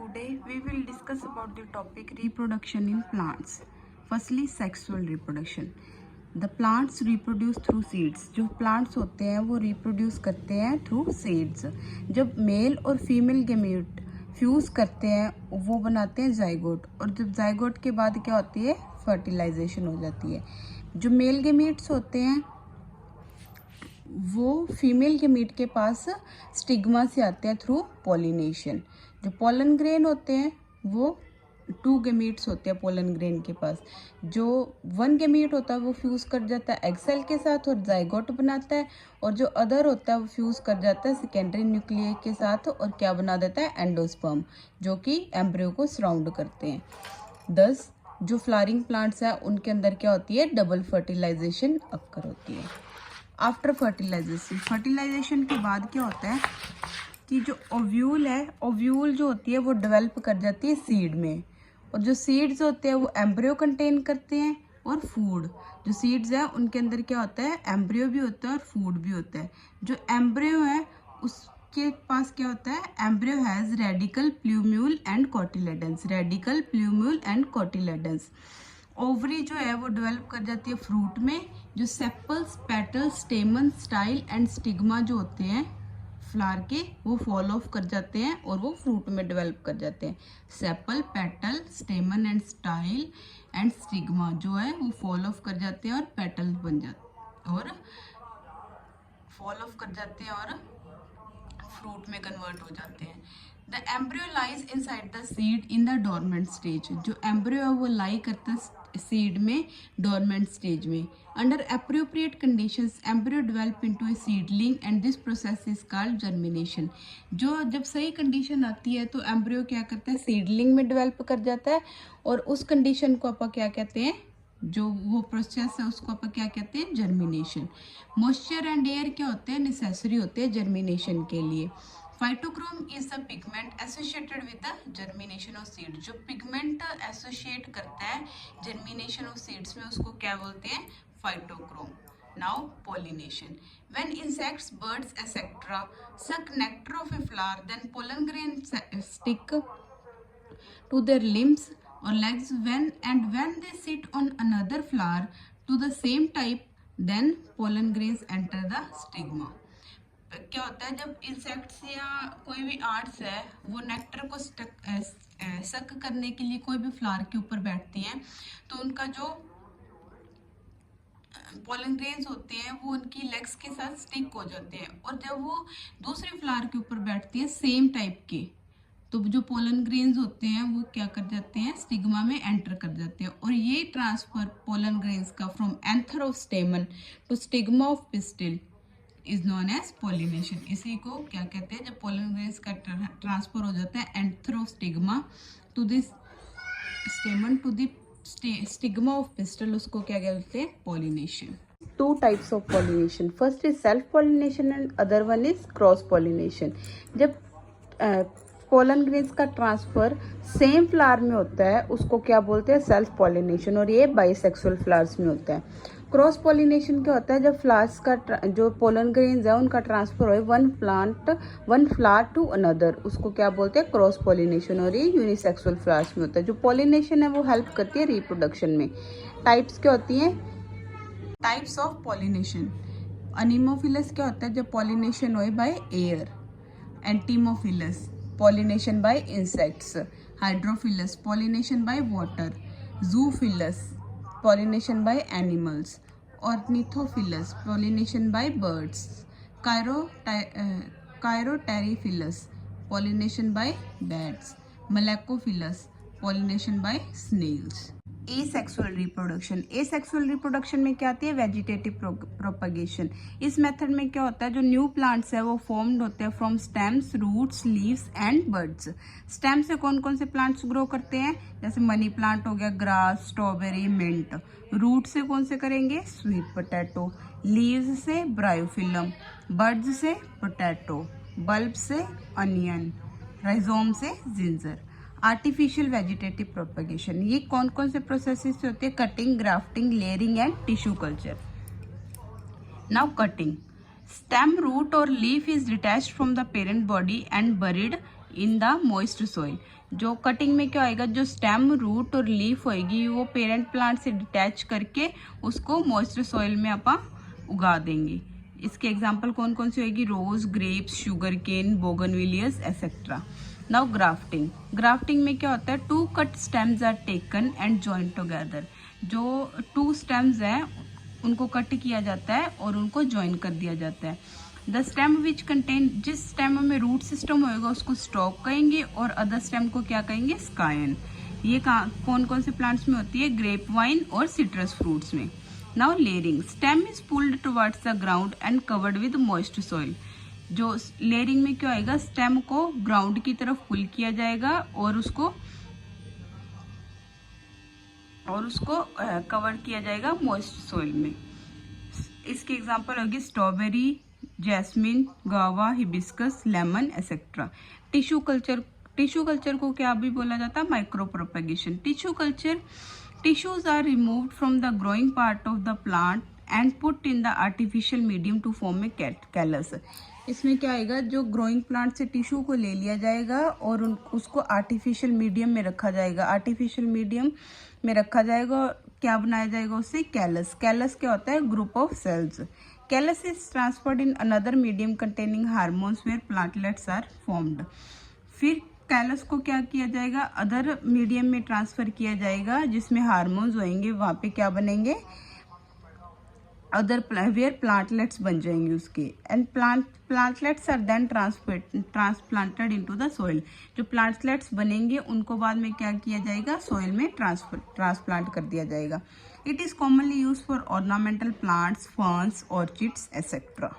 Today we will discuss about the topic reproduction in plants. Firstly, sexual reproduction. The plants reproduce through seeds. जो plants होते हैं वो reproduce करते हैं through seeds. जब mail और फीमेल गेमेट फ्यूज करते हैं वो बनाते हैं जाइगोट, और जब जाइगोट के बाद क्या होती है, फर्टिलाइजेशन हो जाती है. जो मेल गेमेट्स होते हैं वो फीमेल गेमेट के पास स्टिग्मा से आते हैं थ्रू पॉलिनेशन. जो पोलन ग्रेन होते हैं वो 2 गेमेट्स होते हैं पोलन ग्रेन के पास. जो 1 गेमेट होता है वो फ्यूज़ कर जाता है एग सेल के साथ और जाइगोट बनाता है, और जो अदर होता है वो फ्यूज़ कर जाता है सेकेंडरी न्यूक्लियस के साथ और क्या बना देता है, एंडोस्पर्म, जो कि एम्ब्रियो को सराउंड करते हैं. 10 जो फ्लावरिंग प्लांट्स हैं उनके अंदर क्या होती है, डबल फर्टिलाइजेशन अक्कर होती है. आफ्टर फर्टिलाइजेशन के बाद क्या होता है कि जो ओव्यूल है, ओव्यूल जो होती है वो डेवलप कर जाती है सीड में, और जो सीड्स होते हैं वो एम्ब्रियो कंटेन करते हैं और फूड. जो सीड्स हैं उनके अंदर क्या होता है, एम्ब्रियो भी होता है और फूड भी होता है. जो एम्ब्रियो है उसके पास क्या होता है, embryo has radical, plumule and cotyledons. Radical, plumule and cotyledons. Ovary जो है वो डेवलप कर जाती है फ्रूट में. जो sepals, petals, स्टेमन, style and stigma जो होते हैं फ्लावर के वो फॉल ऑफ कर जाते हैं और वो फ्रूट में डेवलप कर जाते हैं. Sepal, petal, स्टेमन and style and stigma जो है वो फॉल ऑफ कर जाते हैं और पेटल बन जाते और फॉल ऑफ कर जाते हैं और फ्रूट में कन्वर्ट हो जाते हैं. The embryo lies inside the seed in the dormant stage. जो एम्ब्रियो है वो लाई करता है सीड में डोरमेंट स्टेज में. Under appropriate conditions embryo develop into a seedling and this process is called germination. जो जब सही कंडीशन आती है तो एम्ब्रियो क्या करता है, सीडलिंग में डेवलप कर जाता है, और उस कंडीशन को आप क्या कहते हैं, जो वो प्रोसेस है उसको आप क्या कहते हैं, जर्मिनेशन. मॉइस्चर एंड एयर क्या होते हैं, नेसेसरी होते हैं जर्मिनेशन के लिए. Phytochrome is the pigment associated with the germination of seed. जो पिगमेंट एसोसिएट करता है जर्मिनेशन ऑफ सीड्स में उसको क्या बोलते हैं, phytochrome. Now pollination. When insects, birds, etc. suck nectar of a flower, then pollen grains stick to their limbs or legs. When they sit on another flower to the same type, then pollen grains enter the stigma. क्या होता है, जब insects या कोई भी arts है वो nectar को सक करने के लिए कोई भी फ्लावर के ऊपर बैठती हैं तो उनका जो पोलन ग्रेन्स होते हैं वो उनकी लेग्स के साथ स्टिक हो जाते हैं, और जब वो दूसरे फ्लावर के ऊपर बैठती है सेम टाइप के, तो जो पोलन ग्रेन्स होते हैं वो क्या कर जाते हैं, स्टिग्मा में एंटर कर जाते हैं. और ये ट्रांसफर पोलन ग्रेन्स का from anther of stamen to stigma of pistil is known as pollination. इसी को क्या कहते हैं, जब पोलन ग्रेन्स का ट्रांसफर हो जाता है anther of stigma to this stamen to the stigma of pistil, उसको क्या कहते हैं, pollination. 2 types of pollination. First is self pollination and other one is cross pollination. जब पोलन ग्रेन्स का ट्रांसफर सेम फ्लावर में होता है उसको क्या बोलते हैं, सेल्फ पॉलिनेशन, और ये बाइसेक्सुअल फ्लावर्स में होता है. क्रॉस पॉलिनेशन क्या होता है, जब फ्लावर्स का जो पोलन ग्रेन्स है उनका ट्रांसफर हो वन फ्लावर टू अनदर, उसको क्या बोलते हैं, क्रॉस पॉलिनेशन, और ये यूनिसेक्सुअल फ्लावर्स में होता है. जो पॉलिनेशन है वो हेल्प करती है रिप्रोडक्शन में. टाइप्स क्या होती हैं, टाइप्स ऑफ पॉलिनेशन. अनीमोफिलस क्या होता है, जब पॉलिनेशन हो by air. Entomophilous pollination by insects. Hydrophilus pollination by water. Zoophilus pollination by animals. Ornithophilus pollination by birds. Chiroteriphilus pollination by bats. Malacophilus pollination by snails. Asexual reproduction. Asexual reproduction में क्या आती है, vegetative propagation. इस method में क्या होता है, जो न्यू प्लांट्स है वो फॉर्म्ड होते हैं from stems, roots, leaves and buds. Stem से कौन कौन से प्लांट्स ग्रो करते हैं, जैसे मनी प्लांट हो गया, ग्रास, स्ट्रॉबेरी, मिंट. रूट से कौन से करेंगे, स्वीट पोटैटो. लीव्स से ब्रायोफिलम. बड्स से पोटैटो. बल्ब से अनियन. राइजोम से जिंजर. आर्टिफिशियल वेजिटेटिव प्रोपगेशन, ये कौन कौन से प्रोसेसेस से होते हैं, cutting, grafting, layering and tissue culture. Now cutting. Stem, root और leaf is detached from the parent body and buried in the moist soil. जो कटिंग में क्या होएगा, जो स्टेम, रूट और लीफ होएगी वो पेरेंट प्लांट से डिटैच करके उसको मॉइस्ट सॉइल में अपन उगा देंगे। इसके एग्जाम्पल कौन कौन सी होएगी, rose, grapes, sugar cane, bougainvilleas etcetera. Now grafting. Grafting में क्या होता है, 2 cut stems are taken and joint together. जो 2 स्टेम्स हैं उनको कट किया जाता है और उनको ज्वाइन कर दिया जाता है। द स्टेम विच कंटेन, जिस स्टेम में रूट सिस्टम होएगा उसको स्टॉक कहेंगे और अदर स्टेम को क्या कहेंगे, स्कायन। ये कौन कौन से प्लांट्स में होती है, ग्रेप वाइन और सिट्रस फ्रूट्स में। Now layering. Stem is pulled towards the ground and covered with moist soil. जो लेयरिंग में क्या होएगा, स्टेम को ग्राउंड की तरफ पुल किया जाएगा और उसको कवर किया जाएगा मॉइस्ट सॉइल में। इसके एग्जांपल होगी strawberry, jasmine, guava, hibiscus, lemon etcetera. Tissue culture को क्या भी बोला जाता है, micro propagation. Tissues are removed from the growing part of the plant and put in the artificial medium to form a callus. इसमें क्या आएगा, जो ग्रोइंग प्लांट से टिश्यू को ले लिया जाएगा और उसको आर्टिफिशियल मीडियम में रखा जाएगा। आर्टिफिशियल मीडियम में रखा जाएगा और क्या बनाया जाएगा उससे, कैलस। कैलस क्या होता है, group of cells. Callus is transferred in another medium containing hormones where plantlets are formed. फिर कैलस को क्या किया जाएगा, अदर मीडियम में ट्रांसफर किया जाएगा जिसमें हार्मोन्स होंगे, वहां पे क्या बनेंगे, अदर वेयर प्लांटलेट्स बन जाएंगे उसके। And plantlets are then transplanted into the soil. जो प्लांटलेट्स बनेंगे उनको बाद में क्या किया जाएगा, सॉइल में ट्रांसप्लांट कर दिया जाएगा। It is commonly use for ornamental plants, ferns, orchids etcetera.